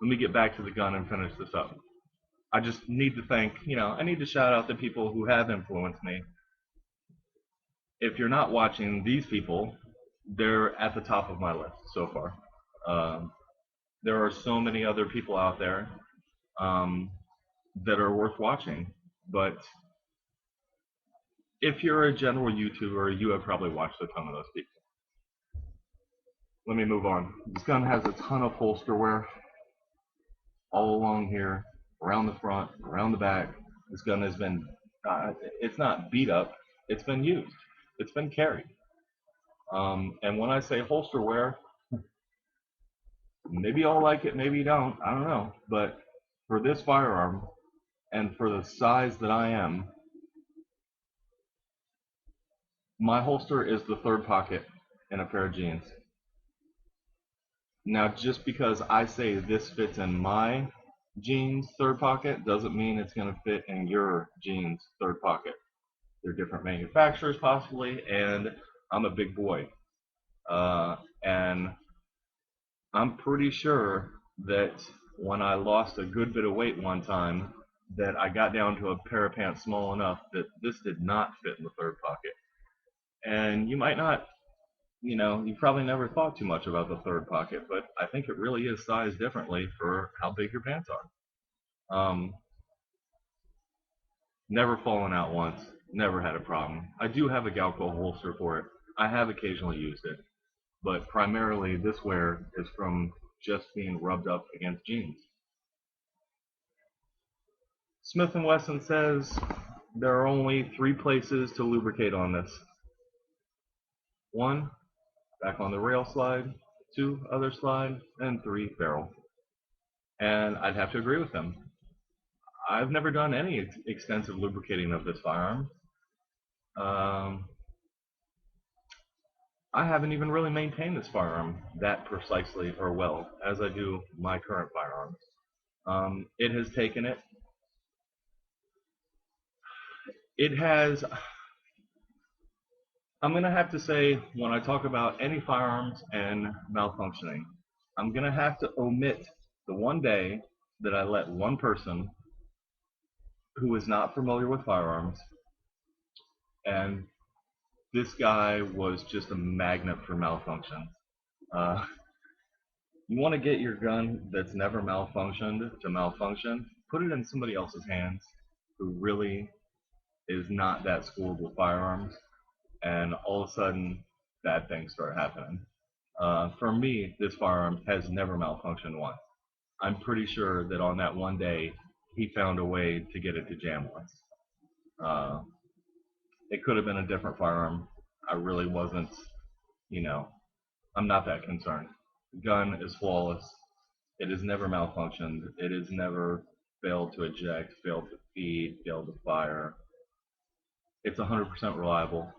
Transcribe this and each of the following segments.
let me get back to the gun and finish this up. I just need to thank, I need to shout out the people who have influenced me. If you're not watching these people, they're at the top of my list so far. Um, there are so many other people out there um, that are worth watching, but if you're a general YouTuber, you have probably watched a ton of those people. Let me move on. This gun has a ton of holster wear all along here, around the front, around the back. This gun has been, it's not beat up, it's been used, it's been carried. And when I say holster wear, maybe y'all like it, maybe you don't, I don't know. But for this firearm and for the size that I am, my holster is the third pocket in a pair of jeans. Now, just because I say this fits in my jeans third pocket doesn't mean it's going to fit in your jeans third pocket. They're different manufacturers, possibly, and I'm a big boy. And I'm pretty sure that when I lost a good bit of weight one time, that I got down to a pair of pants small enough that this did not fit in the third pocket. And you might not, you probably never thought too much about the third pocket, but I think it really is sized differently for how big your pants are. Never fallen out once, never had a problem. I do have a Galco holster for it. I have occasionally used it, but primarily this wear is from just being rubbed up against jeans. Smith & Wesson says there are only 3 places to lubricate on this. 1, back on the rail slide, 2, other slide, and 3, barrel. And I'd have to agree with them. I've never done any extensive lubricating of this firearm. I haven't even really maintained this firearm that precisely or well as I do my current firearms. It has taken it. It has. I'm going to have to say, when I talk about any firearms and malfunctioning, I'm going to have to omit the one day that I let one person who is not familiar with firearms, and this guy was just a magnet for malfunction. You want to get your gun that's never malfunctioned to malfunction, put it in somebody else's hands who really is not that schooled with firearms, and all of a sudden, bad things start happening. For me, this firearm has never malfunctioned once. I'm pretty sure that on that one day, he found a way to get it to jam once. It could have been a different firearm. I really wasn't, I'm not that concerned. The gun is flawless. It has never malfunctioned. It has never failed to eject, failed to feed, failed to fire. It's 100% reliable.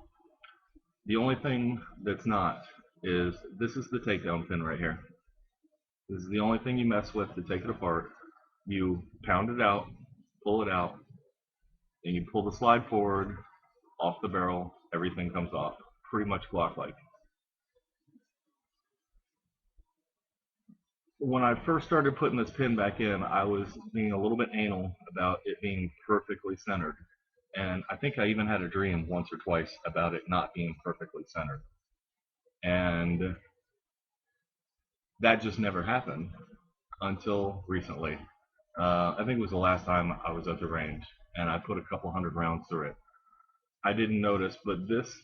The only thing that's not is this is the takedown pin right here. This is the only thing you mess with to take it apart. You pound it out, pull it out, and you pull the slide forward, off the barrel, everything comes off. Pretty much Glock-like. When I first started putting this pin back in, I was being a little bit anal about it being perfectly centered. And I think I even had a dream once or twice about it not being perfectly centered. And that just never happened until recently. I think it was the last time I was at the range, and I put a couple hundred rounds through it. I didn't notice, but this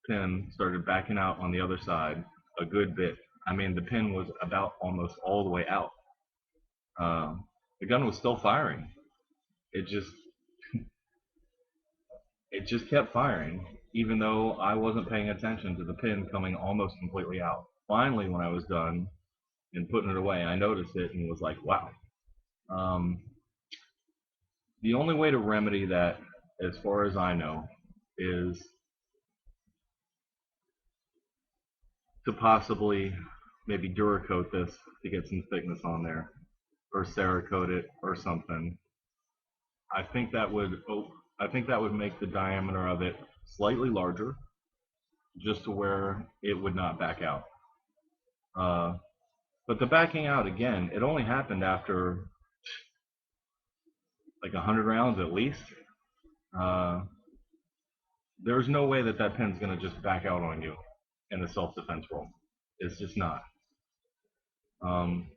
pin started backing out on the other side a good bit. I mean, the pin was about almost all the way out. The gun was still firing. It just kept firing, even though I wasn't paying attention to the pin coming almost completely out. Finally, when I was done and putting it away, I noticed it and was like, wow. The only way to remedy that, as far as I know, is to possibly maybe Duracoat this to get some thickness on there, or Cerakote it, or something. I think that would make the diameter of it slightly larger, just to where it would not back out. But the backing out again, it only happened after like 100 rounds at least. Uh, there's no way that that pin's gonna just back out on you in the self-defense role. It's just not. Um,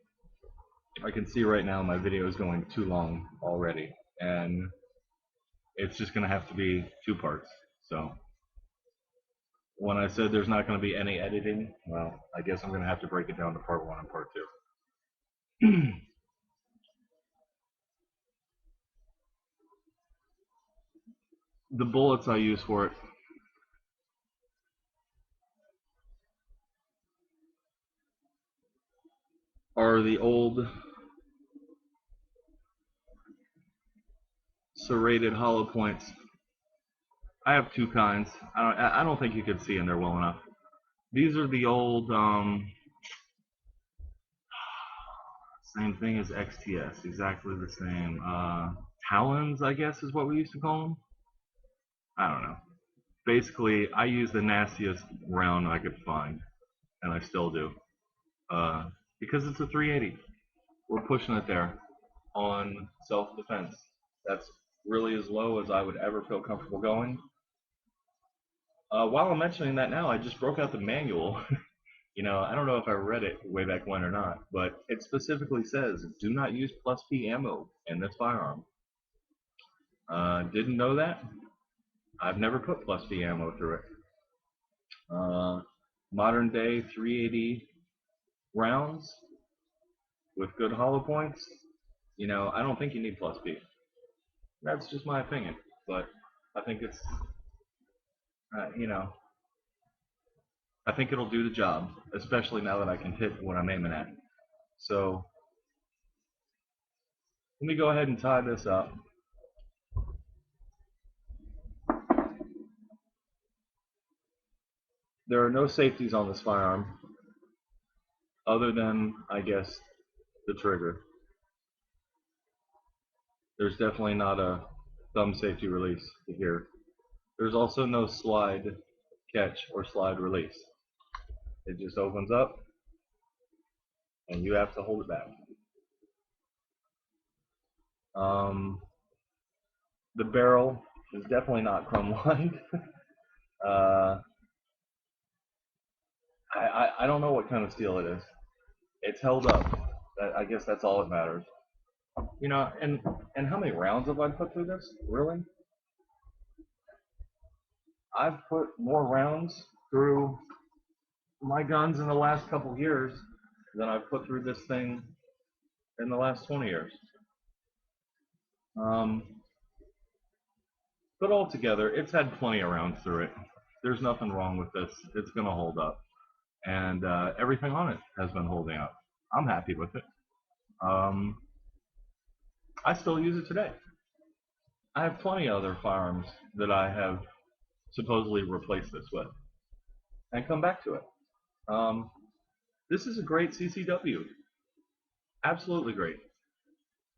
I can see right now my video is going too long already, and it's just gonna have to be two parts. So when I said there's not gonna be any editing, well, I guess I'm gonna have to break it down to part one and part two. The bullets I use for it are the old serrated hollow points. I have two kinds. I don't think you could see in there well enough. These are the old, same thing as XTS, exactly the same. Talons, I guess, is what we used to call them. I don't know. Basically, I use the nastiest round I could find, and I still do, because it's a 380. We're pushing it there on self-defense. That's really as low as I would ever feel comfortable going. While I'm mentioning that now, I just broke out the manual. I don't know if I read it way back when or not, but it specifically says do not use plus P ammo in this firearm. Didn't know that. I've never put plus P ammo through it. Modern day 380 rounds with good hollow points, I don't think you need plus P. That's just my opinion, but I think it's, uh, you know, I think it'll do the job, especially now that I can hit what I'm aiming at. So let me go ahead and tie this up. There are no safeties on this firearm other than, I guess, the trigger. There's definitely not a thumb safety release here. There's also no slide catch or slide release. It just opens up and you have to hold it back. Um, the barrel is definitely not chrome lined. uh, I don't know what kind of steel it is. It's held up. I guess that's all that matters. And how many rounds have I put through this? Really? I've put more rounds through my guns in the last couple years than I've put through this thing in the last 20 years. Um, but altogether, it's had plenty of rounds through it. There's nothing wrong with this. It's going to hold up. And everything on it has been holding up. I'm happy with it. Um, I still use it today. I have plenty of other firearms that I have supposedly replaced this with and come back to it. Um, this is a great CCW. Absolutely great.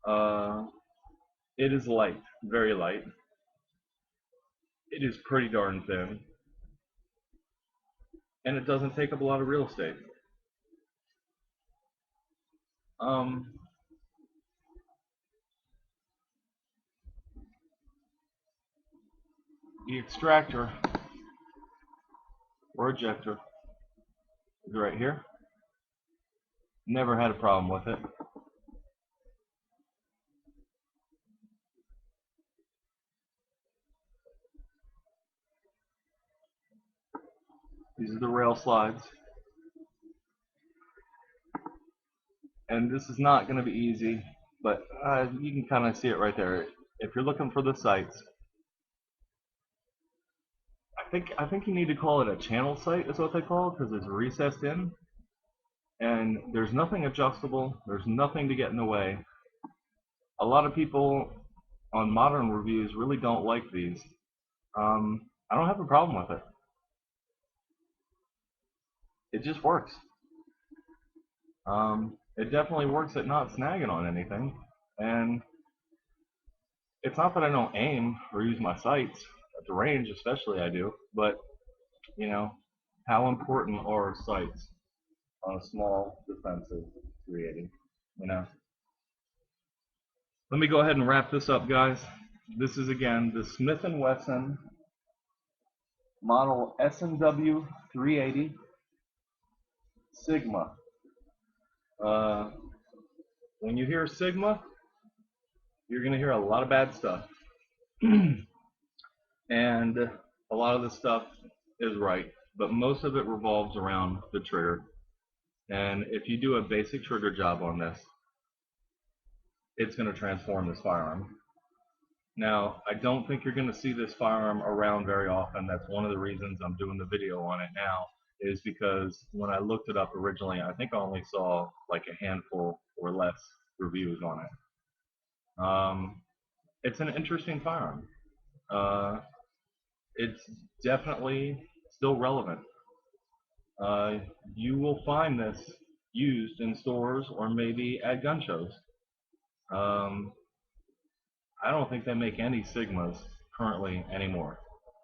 Uh, it is light, very light. It is pretty darn thin. And it doesn't take up a lot of real estate. Um, the extractor or ejector is right here. Never had a problem with it. These are the rail slides. And this is not going to be easy, but you can kind of see it right there. If you're looking for the sights, I think you need to call it a channel sight is what they call it because it's recessed in, and there's nothing adjustable. There's nothing to get in the way. A lot of people on modern reviews really don't like these. I don't have a problem with it. It just works. It definitely works at not snagging on anything, and it's not that I don't aim or use my sights at the range, especially I do, but you know, how important are sights? on a small defensive 380. You know. Let me go ahead and wrap this up, guys. This is again the Smith & Wesson model S&W 380 Sigma. When you hear Sigma, you're going to hear a lot of bad stuff. And a lot of the stuff is right, but most of it revolves around the trigger. And if you do a basic trigger job on this, it's going to transform this firearm. Now, I don't think you're going to see this firearm around very often. That's one of the reasons I'm doing the video on it now, is because when I looked it up originally, I think I only saw like a handful or less reviews on it. It's an interesting firearm. It's definitely still relevant. You will find this used in stores or maybe at gun shows. I don't think they make any Sigmas currently anymore.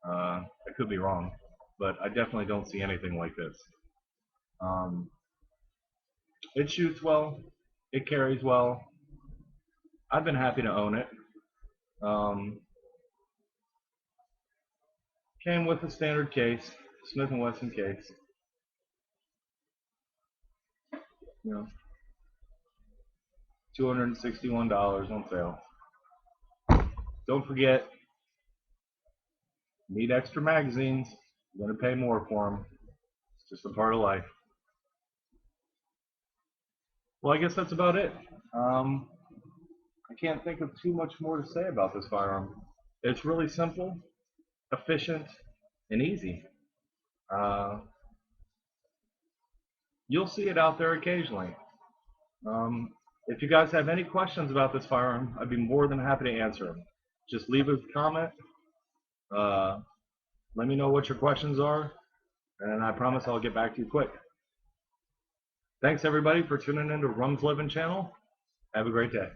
I could be wrong, but I definitely don't see anything like this. It shoots well. It carries well. I've been happy to own it. Came with a standard case, Smith & Wesson case. You know, $261 on sale. Don't forget, need extra magazines. You're going to pay more for them. It's just a part of life. Well, I guess that's about it. I can't think of too much more to say about this firearm. It's really simple, efficient, and easy. You'll see it out there occasionally. If you guys have any questions about this firearm, I'd be more than happy to answer them. Just leave a comment. Let me know what your questions are, and I promise I'll get back to you quick. Thanks everybody for tuning in to Rum's Living channel. Have a great day.